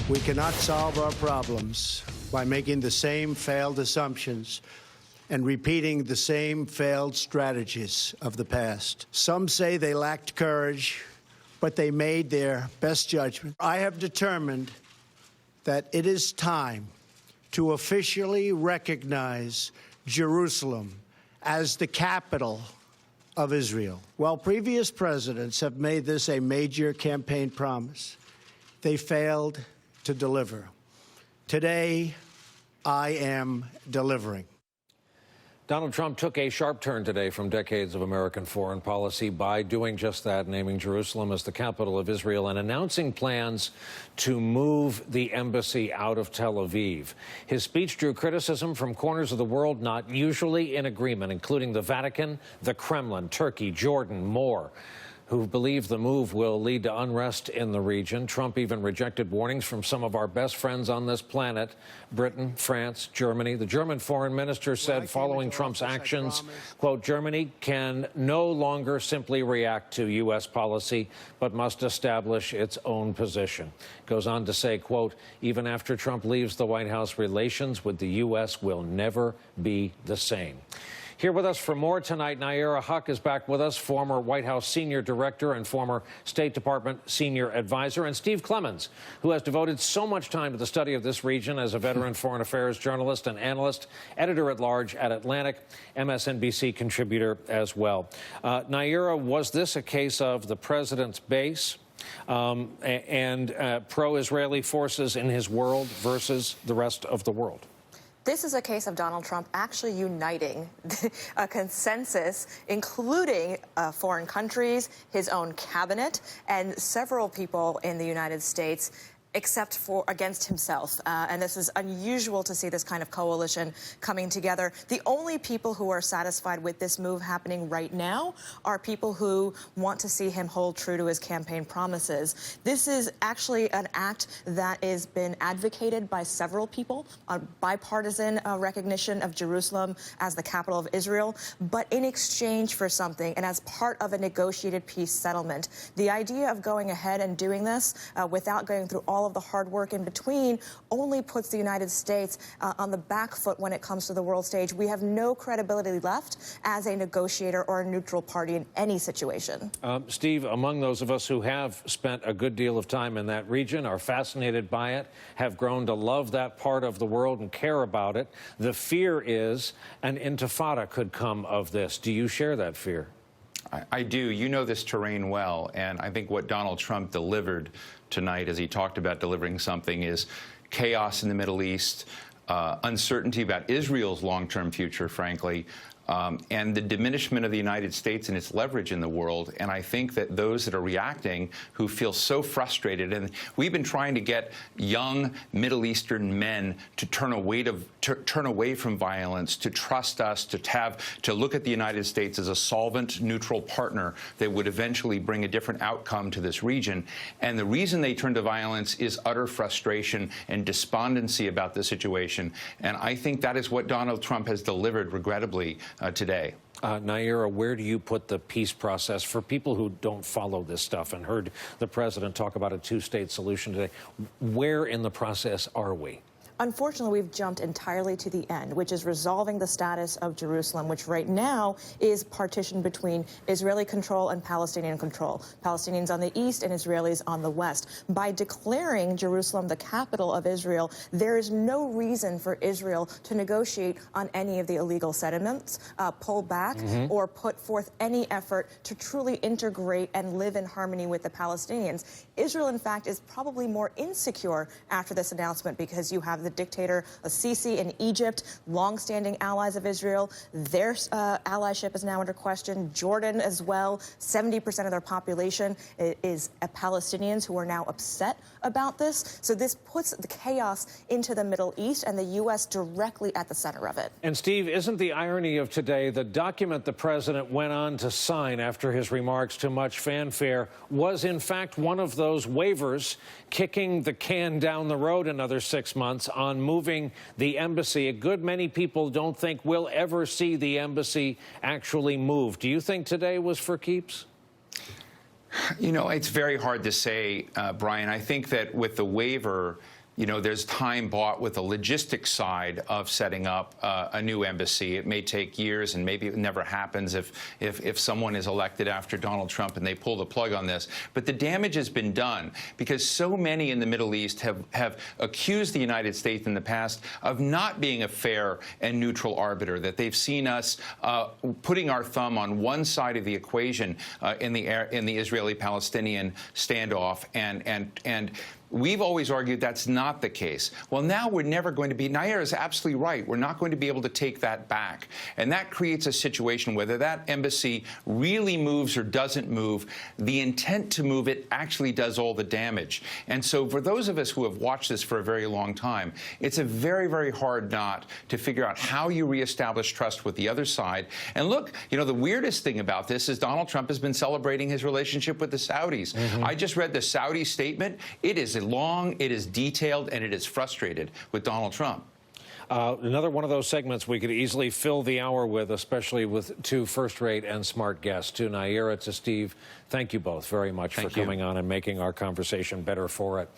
We cannot solve our problems by making the same failed assumptions and repeating the same failed strategies of the past. Some say they lacked courage, but they made their best judgment. I have determined that it is time to officially recognize Jerusalem as the capital of Israel. While previous presidents have made this a major campaign promise, they failed to deliver. Today, I am delivering. Donald Trump took a sharp turn today from decades of American foreign policy by doing just that, naming Jerusalem as the capital of Israel and announcing plans to move the embassy out of Tel Aviv. His speech drew criticism from corners of the world not usually in agreement, including the Vatican, the Kremlin, Turkey, Jordan, more, who believe the move will lead to unrest in the region. Trump even rejected warnings from some of our best friends on this planet, Britain, France, Germany. The German foreign minister said following Trump's actions, quote, Germany can no longer simply react to U.S. policy, but must establish its own position. Goes on to say, quote, even after Trump leaves the White House, relations with the U.S. will never be the same. Here with us for more tonight, Nayyera Huck is back with us, former White House senior director and former State Department senior advisor, and Steve Clemons, who has devoted so much time to the study of this region as a veteran foreign affairs journalist and analyst, editor-at-large at Atlantic, MSNBC contributor as well. Nayyera, was this a case of the president's base and pro-Israeli forces in his world versus the rest of the world? This is a case of Donald Trump actually uniting a consensus, including foreign countries, his own cabinet, and several people in the United States, except for against himself. And this is unusual to see this kind of coalition coming together. The only people who are satisfied with this move happening right now are people who want to see him hold true to his campaign promises. This is actually an act that has been advocated by several people, a bipartisan recognition of Jerusalem as the capital of Israel, but in exchange for something and as part of a negotiated peace settlement. The idea of going ahead and doing this without going through all of the hard work in between only puts the United States on the back foot when it comes to the world stage. We have no credibility left as a negotiator or a neutral party in any situation. Steve, among those of us who have spent a good deal of time in that region, are fascinated by it, have grown to love that part of the world and care about it, the fear is an intifada could come of this. Do you share that fear? I do. You know this terrain well, and I think what Donald Trump delivered tonight, as he talked about delivering something, is chaos in the Middle East, uncertainty about Israel's long-term future, frankly, and the diminishment of the United States and its leverage in the world. And I think that those that are reacting who feel so frustrated, and we've been trying to get young Middle Eastern men to turn away from violence, to trust us, to look at the United States as a solvent, neutral partner that would eventually bring a different outcome to this region. And the reason they turn to violence is utter frustration and despondency about the situation. And I think that is what Donald Trump has delivered, regrettably, today. Nayyera, where do you put the peace process for people who don't follow this stuff and heard the president talk about a two-state solution today? Where in the process are we? Unfortunately, we've jumped entirely to the end, which is resolving the status of Jerusalem, which right now is partitioned between Israeli control and Palestinian control. Palestinians on the east and Israelis on the west. By declaring Jerusalem the capital of Israel, there is no reason for Israel to negotiate on any of the illegal settlements, pull back, or put forth any effort to truly integrate and live in harmony with the Palestinians. Israel, in fact, is probably more insecure after this announcement because you have the dictator Sisi in Egypt, longstanding allies of Israel. Their allyship is now under question. Jordan as well. 70% of their population is Palestinians who are now upset about this. So this puts the chaos into the Middle East and the U.S. directly at the center of it. And Steve, isn't the irony of today, the document the president went on to sign after his remarks to much fanfare was in fact one of those waivers kicking the can down the road another 6 months on moving the embassy. A good many people don't think we'll ever see the embassy actually move. Do you think today was for keeps? You know, it's very hard to say, Brian. I think that with the waiver, there's time bought with the logistics side of setting up a new embassy. It may take years, and maybe it never happens if someone is elected after Donald Trump and they pull the plug on this. But the damage has been done because so many in the Middle East have accused the United States in the past of not being a fair and neutral arbiter, that they've seen us putting our thumb on one side of the equation in the Israeli-Palestinian standoff, and we've always argued that's not the case. Well, now we're never going to be. Nayyera is absolutely right. We're not going to be able to take that back. And that creates a situation, whether that embassy really moves or doesn't move, the intent to move it actually does all the damage. And so for those of us who have watched this for a very long time, it's a very, very hard knot to figure out how you reestablish trust with the other side. And look, the weirdest thing about this is Donald Trump has been celebrating his relationship with the Saudis. I just read the Saudi statement. It is long, it is detailed, and it is frustrated with Donald Trump. Another one of those segments we could easily fill the hour with, especially with two first-rate and smart guests. To Nayyera, to Steve, thank you both very much for coming on and making our conversation better for it.